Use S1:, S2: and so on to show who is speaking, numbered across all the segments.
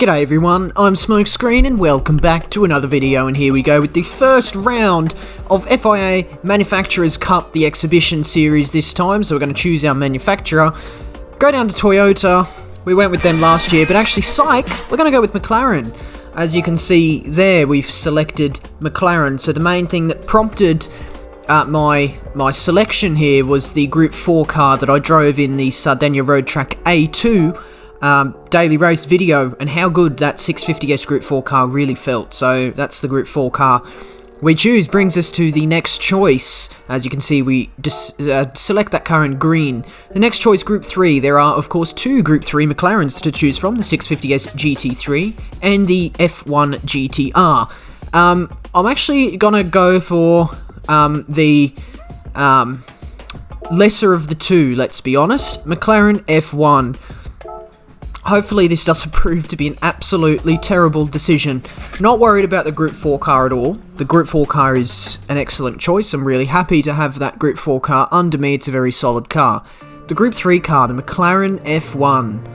S1: G'day everyone, I'm Smokescreen and welcome back to another video, and here we go with the first round of FIA Manufacturers Cup, the exhibition series this time. So we're going to choose our manufacturer, go down to Toyota. We went with them last year, but actually, psych, we're going to go with McLaren. As you can see there, we've selected McLaren. So the main thing that prompted my selection here was the Group 4 car that I drove in the Sardinia Road Track A2 daily race video, and how good that 650S Group 4 car really felt. So that's the Group 4 car we choose. Brings us to the next choice. As you can see, we select that car in green. The next choice, Group 3. There are, of course, two Group 3 McLarens to choose from, the 650S GT3 and the F1 GTR. I'm actually gonna go for the lesser of the two, let's be honest, McLaren F1. Hopefully this doesn't prove to be an absolutely terrible decision. Not worried about the Group 4 car at all. The Group 4 car is an excellent choice. I'm really happy to have that Group 4 car under me. It's a very solid car. The Group 3 car, the McLaren F1.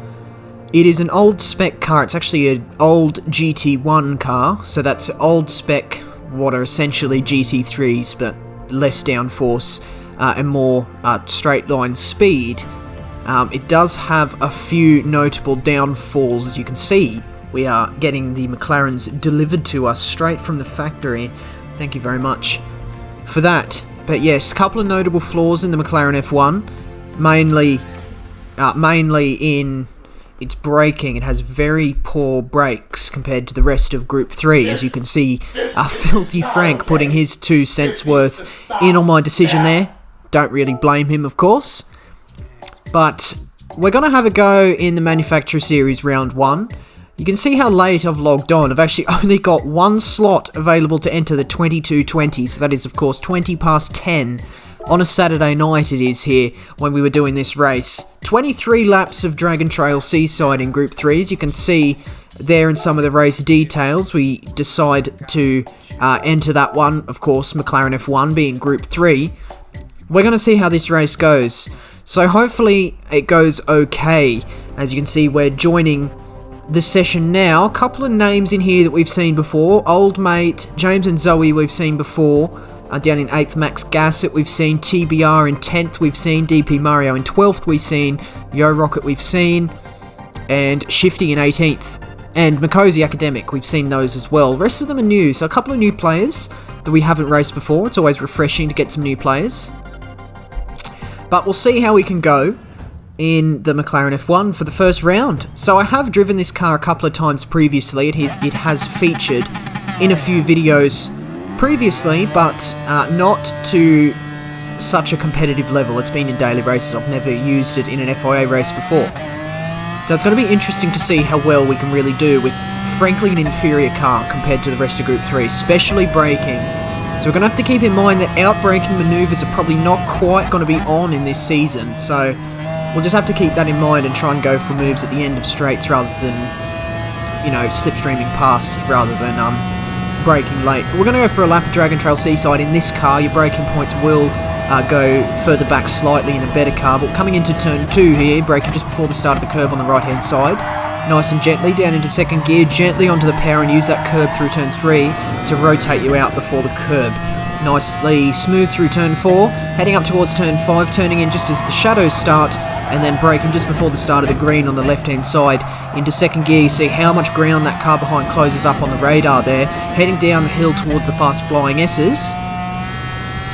S1: It is an old spec car. It's actually an old GT1 car. So that's old spec, what are essentially GT3s, but less downforce and more straight line speed. It does have a few notable downfalls. As you can see, we are getting the McLarens delivered to us straight from the factory. Thank you very much for that. But yes, a couple of notable flaws in the McLaren F1, mainly in its braking. It has very poor brakes compared to the rest of Group 3. As you can see, Filthy Frank putting his 2 cents worth in on my decision there. Don't really blame him, of course. But we're going to have a go in the Manufacturer Series Round 1. You can see how late I've logged on. I've actually only got one slot available to enter the 22:20, so that is, of course, 20 past 10 on a Saturday night it is here when we were doing this race. 23 laps of Dragon Trail Seaside in Group 3. As you can see there in some of the race details, we decide to enter that one, of course, McLaren F1 being Group 3. We're going to see how this race goes. So hopefully it goes okay. As you can see, we're joining the session now. A couple of names in here that we've seen before. Old Mate, James and Zoe we've seen before. Down in 8th, Max Gassett we've seen. TBR in 10th we've seen. DP Mario in 12th we've seen. Yo Rocket we've seen. And Shifty in 18th. And Makosi Academic, we've seen those as well. The rest of them are new. So a couple of new players that we haven't raced before. It's always refreshing to get some new players. But we'll see how we can go in the McLaren F1 for the first round. So I have driven this car a couple of times previously. It has featured in a few videos previously, but not to such a competitive level. It's been in daily races. I've never used it in an FIA race before. So it's going to be interesting to see how well we can really do with, frankly, an inferior car compared to the rest of Group 3, especially braking. So we're going to have to keep in mind that out-braking manoeuvres are probably not quite going to be on in this season. So we'll just have to keep that in mind and try and go for moves at the end of straights rather than, you know, slipstreaming past rather than braking late. But we're going to go for a lap of Dragon Trail Seaside in this car. Your braking points will go further back slightly in a better car. But coming into turn 2 here, braking just before the start of the curb on the right-hand side. Nice and gently down into second gear, gently onto the power and use that curb through turn 3 to rotate you out before the curb. Nicely smooth through turn 4, heading up towards turn 5, turning in just as the shadows start, and then braking just before the start of the green on the left-hand side. Into second gear, you see how much ground that car behind closes up on the radar there, heading down the hill towards the fast-flying S's.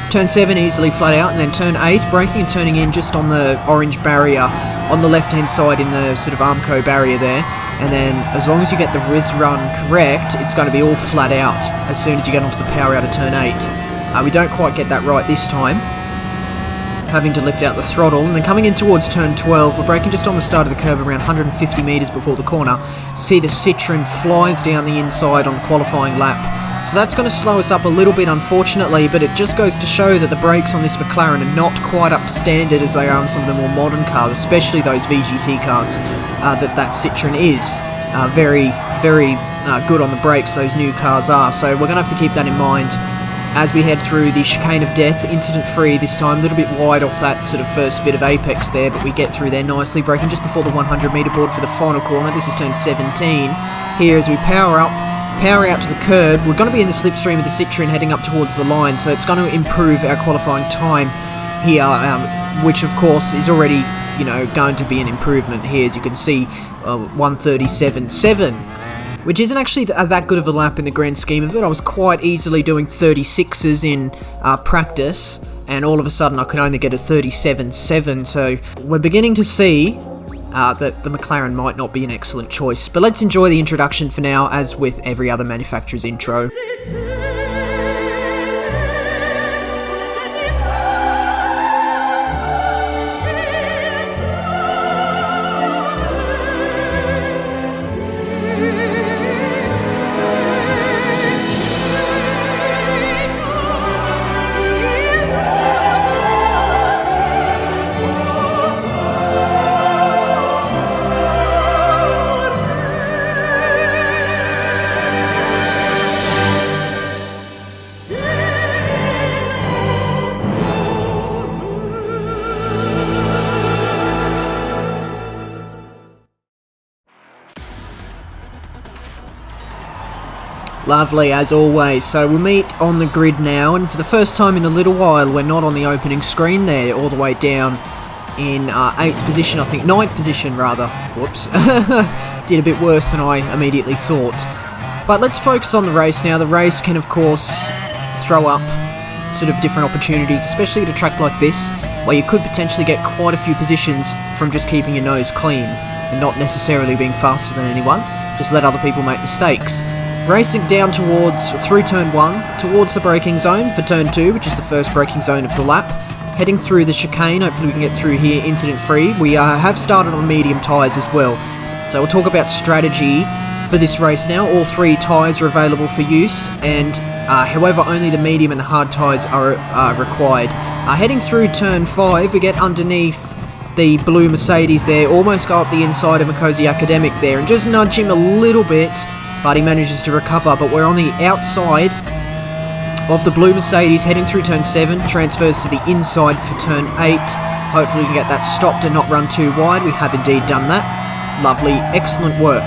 S1: Turn 7 easily flat out, and then turn 8, braking and turning in just on the orange barrier on the left-hand side in the sort of Armco barrier there. And then as long as you get the Riz run correct, it's going to be all flat out as soon as you get onto the power out of turn 8. We don't quite get that right this time, having to lift out the throttle. And then coming in towards turn 12, we're braking just on the start of the curve around 150 metres before the corner. See the Citroen flies down the inside on the qualifying lap. So that's going to slow us up a little bit, unfortunately, but it just goes to show that the brakes on this McLaren are not quite up to standard as they are on some of the more modern cars, especially those VGT cars that Citroen is. Very good on the brakes, those new cars are. So we're going to have to keep that in mind as we head through the Chicane of Death, incident-free this time, a little bit wide off that sort of first bit of apex there, but we get through there nicely, braking just before the 100 metre board for the final corner. This is turn 17. Here as we power out to the curb, we're going to be in the slipstream of the Citroen heading up towards the line, so it's going to improve our qualifying time here, which of course is already, you know, going to be an improvement here, as you can see, 1:37.7. which isn't actually that good of a lap in the grand scheme of it. I was quite easily doing 36s in practice, and all of a sudden I could only get a 37.7, so we're beginning to see that the McLaren might not be an excellent choice. But let's enjoy the introduction for now, as with every other manufacturer's intro. Lovely, as always. So we'll meet on the grid now, and for the first time in a little while, we're not on the opening screen there, all the way down in 8th position, I think. 9th position, rather. Whoops. Did a bit worse than I immediately thought. But let's focus on the race now. The race can, of course, throw up sort of different opportunities, especially at a track like this, where you could potentially get quite a few positions from just keeping your nose clean and not necessarily being faster than anyone. Just let other people make mistakes. Racing down through turn 1, towards the braking zone for turn 2, which is the first braking zone of the lap. Heading through the chicane, hopefully we can get through here incident-free. We have started on medium tyres as well. So we'll talk about strategy for this race now. All 3 tyres are available for use, and however, only the medium and the hard tyres are required. Heading through turn 5, we get underneath the blue Mercedes there, almost go up the inside of Makosi Academic there, and just nudge him a little bit, but he manages to recover. But we're on the outside of the blue Mercedes, heading through turn 7, transfers to the inside for turn 8. Hopefully we can get that stopped and not run too wide. We have indeed done that. Lovely, excellent work.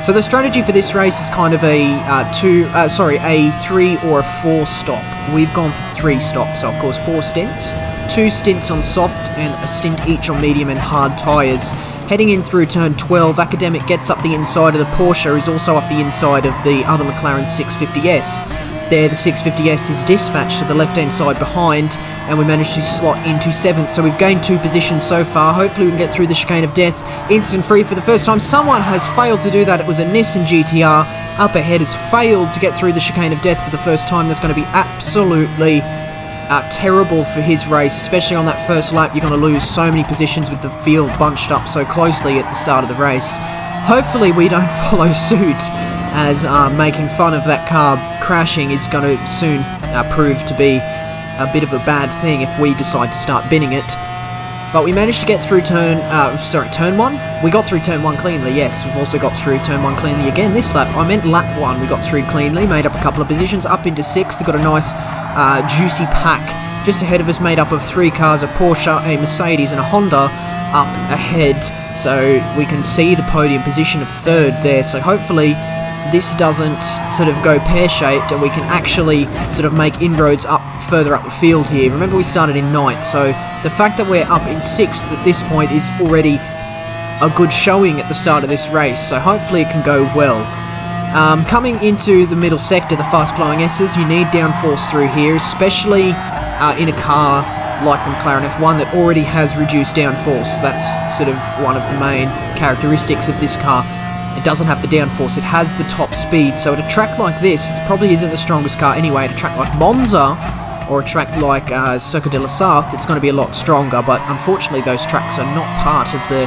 S1: So the strategy for this race is kind of a 3 or a 4 stop. We've gone for 3 stops, so of course 4 stints. 2 stints on soft and a stint each on medium and hard tyres. Heading in through turn 12, Academic gets up the inside of the Porsche, is also up the inside of the other McLaren 650S. There, the 650S is dispatched to the left-hand side behind, and we managed to slot into 7th, so we've gained 2 positions so far. Hopefully we can get through the Chicane of Death instant-free for the first time. Someone has failed to do that. It was a Nissan GTR. Up ahead has failed to get through the Chicane of Death for the first time. That's going to be absolutely terrible for his race, especially on that first lap. You're going to lose so many positions with the field bunched up so closely at the start of the race. Hopefully we don't follow suit, as making fun of that car crashing is going to soon prove to be a bit of a bad thing if we decide to start binning it. But we managed to get through turn 1? We got through turn 1 cleanly, yes. We've also got through turn 1 cleanly again this lap. I meant lap 1 we got through cleanly, made up a couple of positions, up into 6th. They've got a nice juicy pack just ahead of us, made up of 3 cars, a Porsche, a Mercedes and a Honda up ahead. So we can see the podium position of 3rd there. So hopefully this doesn't sort of go pear-shaped and we can actually sort of make inroads further up the field here. Remember, we started in 9th, so the fact that we're up in 6th at this point is already a good showing at the start of this race, so hopefully it can go well. Coming into the middle sector, the fast-flowing S's, you need downforce through here, especially in a car like the McLaren F1 that already has reduced downforce. That's sort of one of the main characteristics of this car. It doesn't have the downforce, it has the top speed, so at a track like this, it probably isn't the strongest car anyway. At a track like Monza, or a track like Circuit de la Sarthe, it's going to be a lot stronger, but unfortunately those tracks are not part of the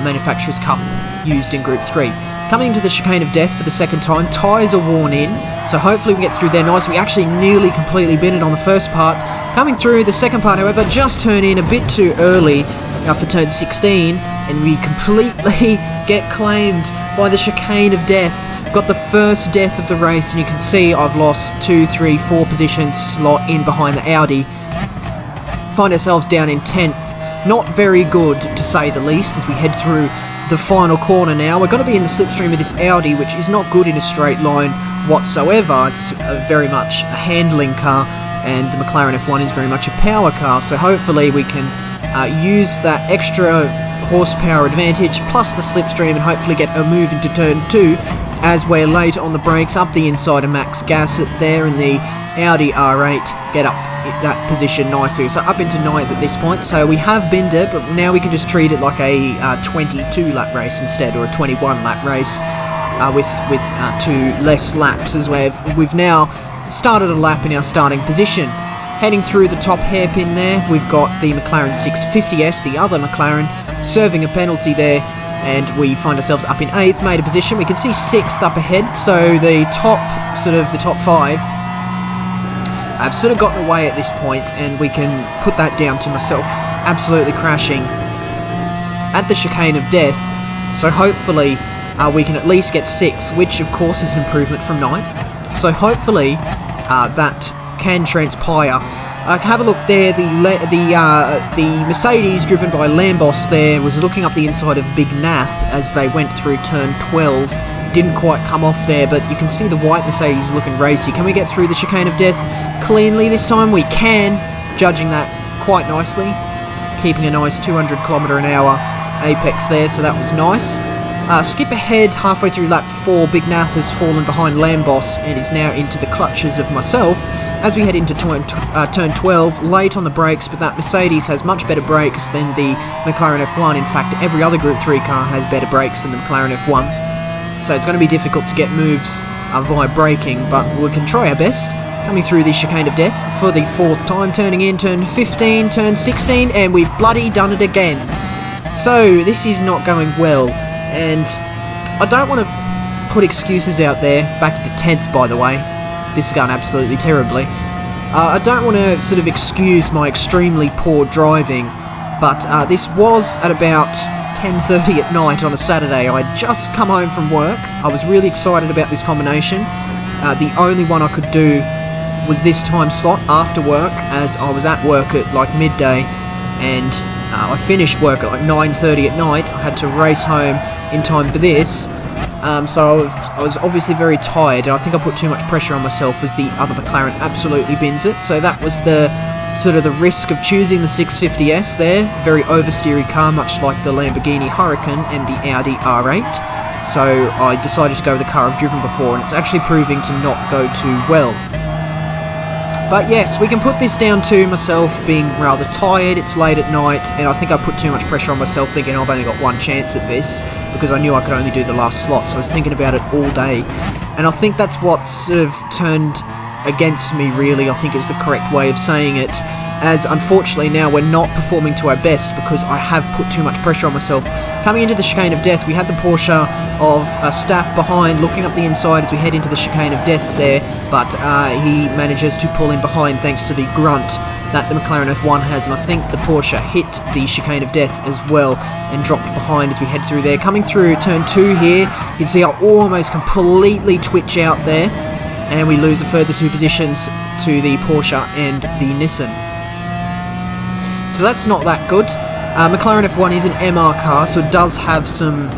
S1: Manufacturers' Cup used in Group 3. Coming into the Chicane of Death for the second time, tyres are worn in, so hopefully we get through there nice. We actually nearly completely bin it on the first part. Coming through the second part, however, just turn in a bit too early for turn 16, and we completely get claimed by the Chicane of Death Got the first death of the race, and you can see I've lost 2, 3, 4 positions, slot in behind the Audi. Find ourselves down in 10th. Not very good, to say the least, as we head through the final corner now. We're going to be in the slipstream of this Audi, which is not good in a straight line whatsoever. It's very much a handling car, and the McLaren F1 is very much a power car, so hopefully we can use that extra horsepower advantage plus the slipstream and hopefully get a move into turn 2 as we're late on the brakes, up the inside of Max Gassett there in the Audi R8, get up that position nicely. So up into 9th at this point, so we have binned it, but now we can just treat it like a 22 lap race instead, or a 21 lap race with 2 less laps, as we've now started a lap in our starting position. Heading through the top hairpin there, we've got the McLaren 650S, the other McLaren, serving a penalty there, and we find ourselves up in 8th, made a position. We can see 6th up ahead, so the top 5 I've sort of gotten away at this point, and we can put that down to myself absolutely crashing at the Chicane of Death, so hopefully we can at least get 6th, which of course is an improvement from 9th, so hopefully that can transpire. Have a look there, the Mercedes driven by Lambos there was looking up the inside of Big Nath as they went through turn 12. Didn't quite come off there, but you can see the white Mercedes looking racy. Can we get through the Chicane of Death cleanly this time? We can, judging that quite nicely. Keeping a nice 200km/h apex there, so that was nice. Skip ahead halfway through lap 4, Big Nath has fallen behind Lambos and is now into the clutches of myself as we head into turn 12, late on the brakes, but that Mercedes has much better brakes than the McLaren F1. In fact, every other Group 3 car has better brakes than the McLaren F1. So it's going to be difficult to get moves via braking, but we can try our best. Coming through the Chicane of Death for the 4th time, turning in turn 15, turn 16, and we've bloody done it again. So this is not going well, and I don't want to put excuses out there. Back to 10th, by the way. This is going absolutely terribly. I don't want to sort of excuse my extremely poor driving, but this was at about 10:30 at night on a Saturday. I'd just come home from work. I was really excited about this combination. The only one I could do was this time slot after work, as I was at work at like midday, and I finished work at like 9:30 at night. I had to race home in time for this. So I was obviously very tired, and I think I put too much pressure on myself as the other McLaren absolutely bins it. So that was the sort of the risk of choosing the 650S there. Very oversteery car, much like the Lamborghini Huracan and the Audi R8. So I decided to go with the car I've driven before, and it's actually proving to not go too well. But yes, we can put this down to myself being rather tired. It's late at night, and I think I put too much pressure on myself, thinking I've only got one chance at this, because I knew I could only do the last slot, so I was thinking about it all day. And I think that's what sort of turned against me, really. I think is the correct way of saying it, as unfortunately now we're not performing to our best because I have put too much pressure on myself. Coming into the Chicane of Death, we had the Porsche of Staff behind, looking up the inside as we head into the Chicane of Death there, but he manages to pull in behind thanks to the grunt that the McLaren F1 has, and I think the Porsche hit the Chicane of Death as well and dropped behind as we head through there. Coming through turn 2 here, you can see I almost completely twitch out there, and we lose a further 2 positions to the Porsche and the Nissan. So that's not that good. McLaren F1 is an MR car, so it does have some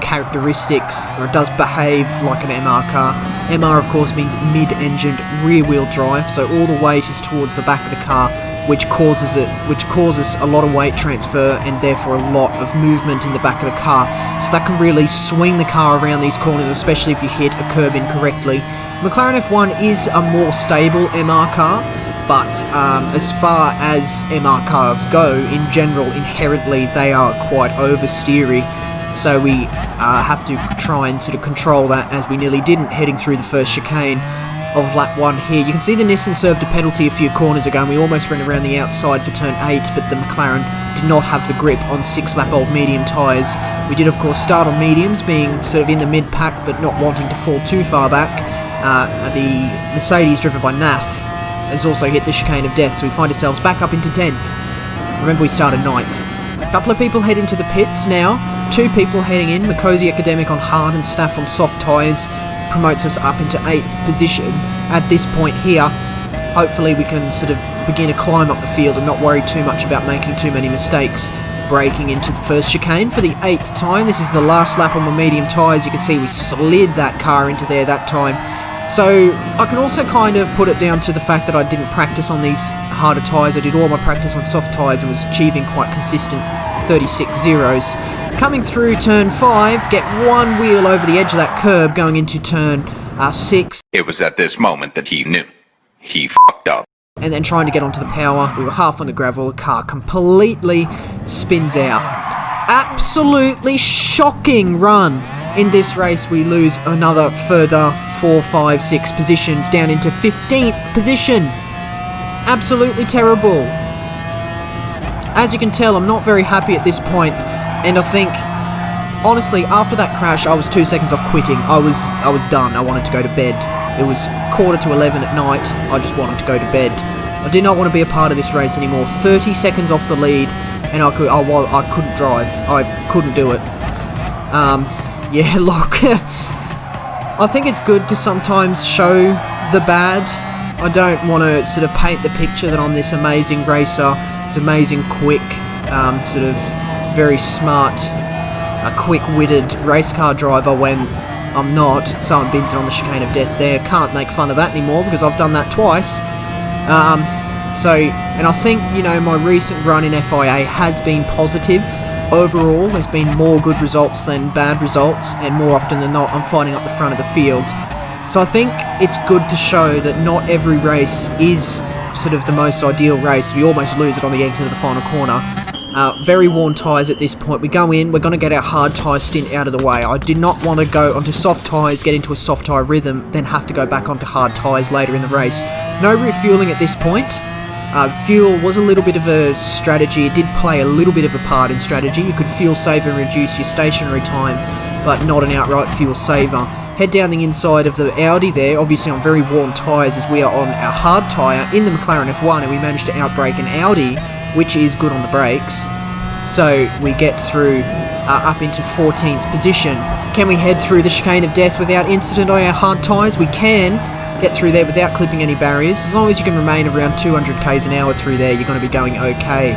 S1: characteristics, or it does behave like an MR car. MR, of course, means mid-engined rear-wheel drive, so all the weight is towards the back of the car, which causes a lot of weight transfer and therefore a lot of movement in the back of the car. So that can really swing the car around these corners, especially if you hit a curb incorrectly. McLaren F1 is a more stable MR car, but as far as MR cars go, in general, inherently, they are quite oversteery. So we have to try and sort of control that, as we nearly didn't heading through the first chicane of lap 1 here. You can see the Nissan served a penalty a few corners ago, and we almost ran around the outside for turn 8, but the McLaren did not have the grip on 6-lap-old medium tyres. We did, of course, start on mediums, being sort of in the mid-pack, but not wanting to fall too far back. The Mercedes, driven by Nath, has also hit the Chicane of Death, so we find ourselves back up into 10th. Remember, we started 9th. A couple of people head into the pits now. 2 people heading in. Makosi Academic on hard and Staff on soft tyres promotes us up into 8th position. At this point here, hopefully we can sort of begin to climb up the field and not worry too much about making too many mistakes. Braking into the first chicane for the 8th time. This is the last lap on the medium tyres. You can see we slid that car into there that time. So I can also kind of put it down to the fact that I didn't practice on these harder tyres. I did all my practice on soft tyres and was achieving quite consistent 36 zeros. Coming through turn 5, get one wheel over the edge of that curb going into turn 6.
S2: It was at this moment that he knew. He fucked up.
S1: And then trying to get onto the power. We were half on the gravel. The car completely spins out. Absolutely shocking run. In this race, we lose another further 4, 5, 6 positions down into 15th position. Absolutely terrible. As you can tell, I'm not very happy at this point, and I think, honestly, after that crash, I was 2 seconds off quitting. I was done. I wanted to go to bed. It was 11:15 at night. I just wanted to go to bed. I did not want to be a part of this race anymore. 30 seconds off the lead, and I couldn't drive. I couldn't do it. Yeah, look, I think it's good to sometimes show the bad. I don't want to sort of paint the picture that I'm this amazing racer, this amazing, quick, sort of very smart, quick-witted race car driver when I'm not. Someone bins it on the Chicane of Death there. Can't make fun of that anymore because I've done that twice. And I think, you know, my recent run in FIA has been positive. Overall, there's been more good results than bad results, and more often than not, I'm fighting up the front of the field. So I think it's good to show that not every race is sort of the most ideal race. We almost lose it on the exit of the final corner. Very worn tyres at this point. We go in, we're going to get our hard tyre stint out of the way. I did not want to go onto soft tyres, get into a soft tyre rhythm, then have to go back onto hard tyres later in the race. No refueling at this point. Fuel was a little bit of a strategy. It did play a little bit of a part in strategy. You could fuel save and reduce your stationary time, but not an outright fuel saver. Head down the inside of the Audi there, obviously on very worn tyres as we are on our hard tyre in the McLaren F1, and we managed to outbrake an Audi, which is good on the brakes. So we get through up into 14th position. Can we head through the Chicane of Death without incident on our hard tyres? We can get through there without clipping any barriers. As long as you can remain around 200 k's an hour through there, you're going to be going okay.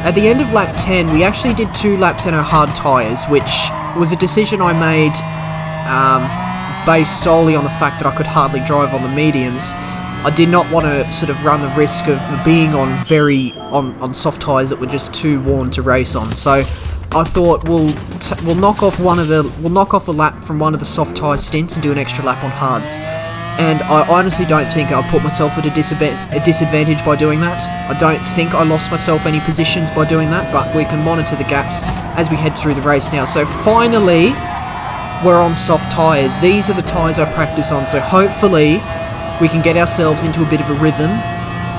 S1: At the end of lap 10, we actually did 2 laps in our hard tyres, which was a decision I made based solely on the fact that I could hardly drive on the mediums. I did not want to sort of run the risk of being on soft tyres that were just too worn to race on. So I thought we'll knock off a lap from one of the soft tyre stints and do an extra lap on hards. And I honestly don't think I put myself at a disadvantage by doing that. I don't think I lost myself any positions by doing that, but we can monitor the gaps as we head through the race now. So finally, we're on soft tyres. These are the tyres I practice on, so hopefully we can get ourselves into a bit of a rhythm,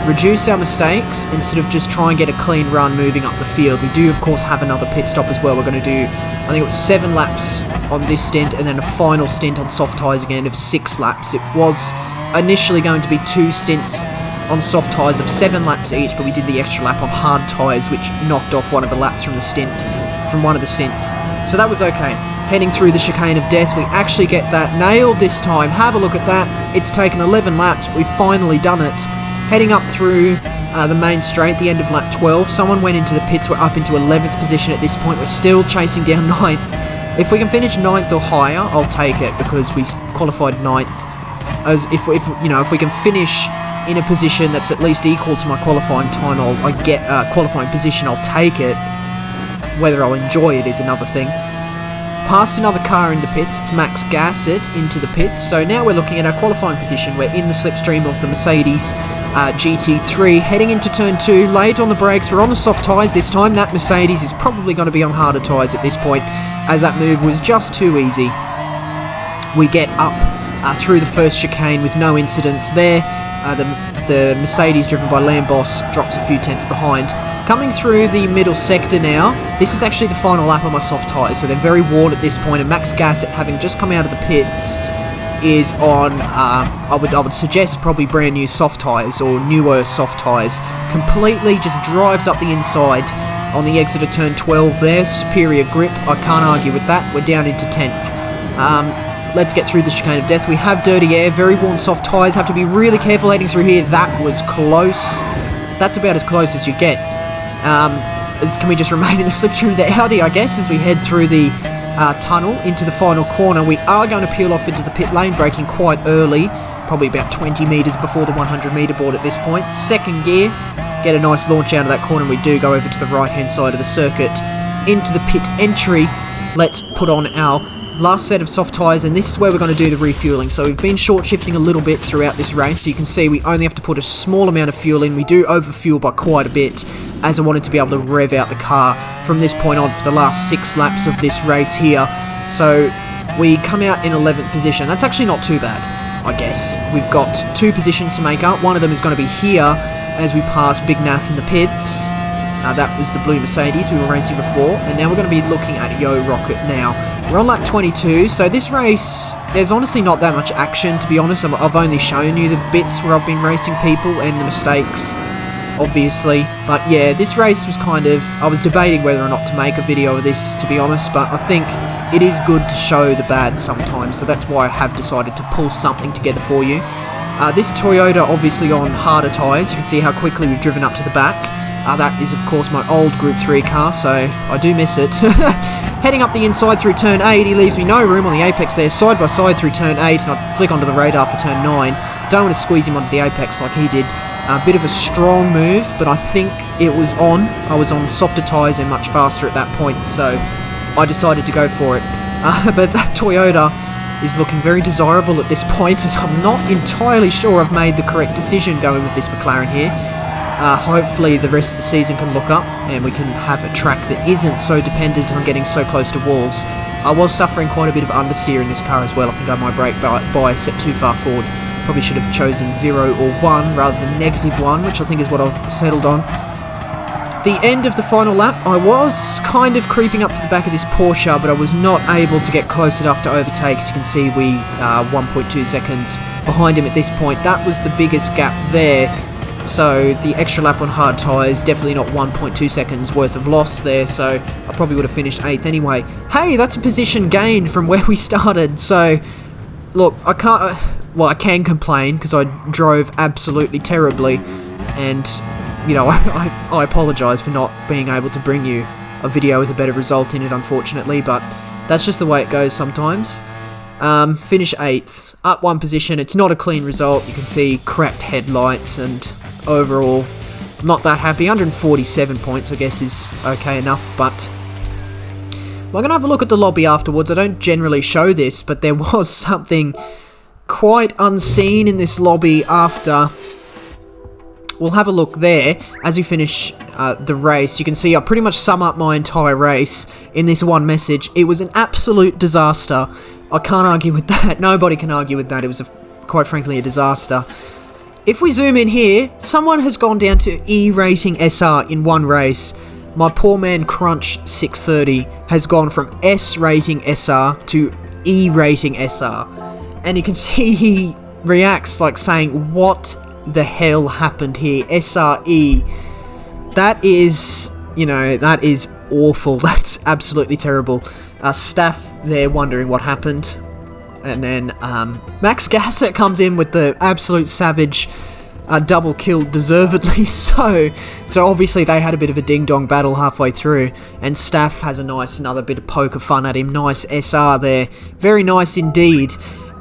S1: reduce our mistakes, and sort of just try and get a clean run moving up the field. We do, of course, have another pit stop as well. We're going to do, I think it was 7 laps on this stint, and then a final stint on soft tyres again of 6 laps. It was initially going to be 2 stints on soft tyres of 7 laps each, but we did the extra lap on hard tyres, which knocked off one of the laps from one of the stints. So that was okay. Heading through the Chicane of Death, we actually get that nailed this time. Have a look at that. It's taken 11 laps, but we've finally done it. Heading up through the main straight, the end of lap 12. Someone went into the pits. We're up into 11th position at this point. We're still chasing down 9th. If we can finish 9th or higher, I'll take it, because we qualified 9th. As if we can finish in a position that's at least equal to my qualifying time, qualifying position, I'll take it. Whether I'll enjoy it is another thing. Past another car in the pits, it's Max Gassett into the pits. So now we're looking at our qualifying position. We're in the slipstream of the Mercedes GT3, heading into turn 2, late on the brakes. We're on the soft tyres this time. That Mercedes is probably going to be on harder tyres at this point, as that move was just too easy. We get up through the first chicane with no incidents there. The Mercedes, driven by Lambos, drops a few tenths behind. Coming through the middle sector now, this is actually the final lap on my soft tyres, so they're very worn at this point, and Max Gassett, having just come out of the pits, is on, I would suggest probably brand new soft tyres, or newer soft tyres. Completely just drives up the inside, on the exit of turn 12 there. Superior grip, I can't argue with that. We're down into 10th. Let's get through the Chicane of Death. We have dirty air, very worn soft tyres, have to be really careful heading through here. That was close. That's about as close as you get. Can we just remain in the slipstream of the Audi, I guess, as we head through the tunnel into the final corner. We are going to peel off into the pit lane, braking quite early, probably about 20 metres before the 100 metre board at this point. Second gear, get a nice launch out of that corner, and we do go over to the right-hand side of the circuit into the pit entry. Let's put on our last set of soft tyres, and this is where we're going to do the refueling. So we've been short shifting a little bit throughout this race, so you can see we only have to put a small amount of fuel in. We do overfuel by quite a bit, as I wanted to be able to rev out the car from this point on for the last 6 laps of this race here. So we come out in 11th position. That's actually not too bad, I guess. We've got 2 positions to make up. One of them is going to be here as we pass Big Nath in the pits. That was the blue Mercedes we were racing before, and now we're going to be looking at Yo Rocket now. We're on lap 22, so this race, there's honestly not that much action, to be honest. I've only shown you the bits where I've been racing people and the mistakes, obviously. But yeah, this race was kind of, I was debating whether or not to make a video of this, to be honest, but I think it is good to show the bad sometimes, so that's why I have decided to pull something together for you. This Toyota obviously on harder tyres. You can see how quickly we've driven up to the back. That is, of course, my old Group 3 car, so I do miss it. Heading up the inside through turn 8, he leaves me no room on the apex there, side by side through turn 8, and I flick onto the radar for turn 9. Don't want to squeeze him onto the apex like he did. A bit of a strong move, but I think it was on. I was on softer tyres and much faster at that point, so I decided to go for it. But that Toyota is looking very desirable at this point, as I'm not entirely sure I've made the correct decision going with this McLaren here. Hopefully the rest of the season can look up and we can have a track that isn't so dependent on getting so close to walls. I was suffering quite a bit of understeer in this car as well. I think I might brake bias set too far forward. Probably should have chosen 0 or 1 rather than -1, which I think is what I've settled on. The end of the final lap, I was kind of creeping up to the back of this Porsche, but I was not able to get close enough to overtake. As you can see, we 1.2 seconds behind him at this point. That was the biggest gap there. So the extra lap on hard tyres, definitely not 1.2 seconds worth of loss there, so I probably would have finished 8th anyway. Hey, that's a position gained from where we started, so look, I can complain because I drove absolutely terribly, and you know, I apologise for not being able to bring you a video with a better result in it, unfortunately, but that's just the way it goes sometimes. Finish 8th, up 1 position. It's not a clean result. You can see cracked headlights, and overall not that happy. 147 points I guess is okay enough, but we're going to have a look at the lobby afterwards. I don't generally show this, but there was something quite unseen in this lobby after. We'll have a look there as we finish the race. You can see I pretty much sum up my entire race in this one message. It was an absolute disaster. I can't argue with that. Nobody can argue with that. It was, quite frankly, a disaster. If we zoom in here, someone has gone down to E rating SR in one race. My poor man Crunch 630 has gone from S rating SR to E rating SR. And you can see he reacts like saying, what the hell happened here? SRE. That is, you know, that is awful. That's absolutely terrible. Staff there wondering what happened. And then Max Gasset comes in with the absolute savage double kill, deservedly so. So obviously they had a bit of a ding-dong battle halfway through. And Staff has another bit of poker fun at him. Nice SR there. Very nice indeed.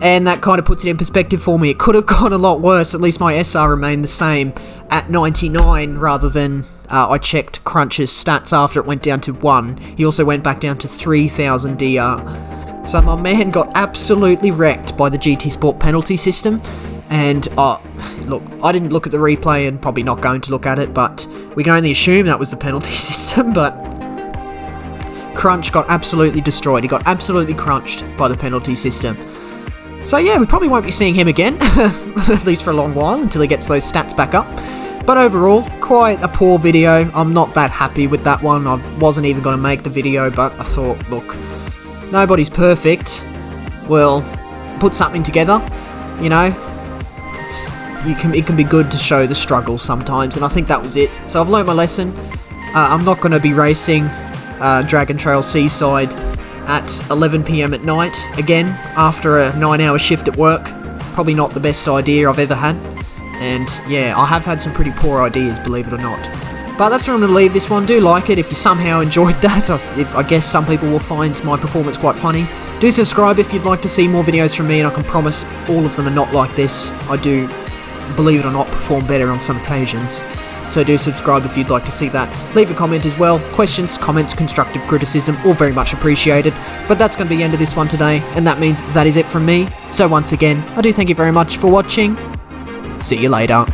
S1: And that kind of puts it in perspective for me. It could have gone a lot worse. At least my SR remained the same at 99 rather than... I checked Crunch's stats after it went down to 1. He also went back down to 3,000 DR. So my man got absolutely wrecked by the GT Sport penalty system. And, look, I didn't look at the replay and probably not going to look at it, but we can only assume that was the penalty system, but Crunch got absolutely destroyed. He got absolutely crunched by the penalty system. So yeah, we probably won't be seeing him again, at least for a long while, until he gets those stats back up. But overall, quite a poor video. I'm not that happy with that one. I wasn't even going to make the video, but I thought, look, nobody's perfect. We'll put something together, you know. It can be good to show the struggle sometimes, and I think that was it. So I've learned my lesson. I'm not going to be racing Dragon Trail Seaside at 11 PM at night, again, after a 9-hour shift at work. Probably not the best idea I've ever had. And yeah, I have had some pretty poor ideas, believe it or not. But that's where I'm going to leave this one. Do like it if you somehow enjoyed that. I guess some people will find my performance quite funny. Do subscribe if you'd like to see more videos from me, and I can promise all of them are not like this. I do, believe it or not, perform better on some occasions. So do subscribe if you'd like to see that. Leave a comment as well. Questions, comments, constructive criticism, all very much appreciated. But that's going to be the end of this one today, and that means that is it from me. So once again, I do thank you very much for watching. See you later.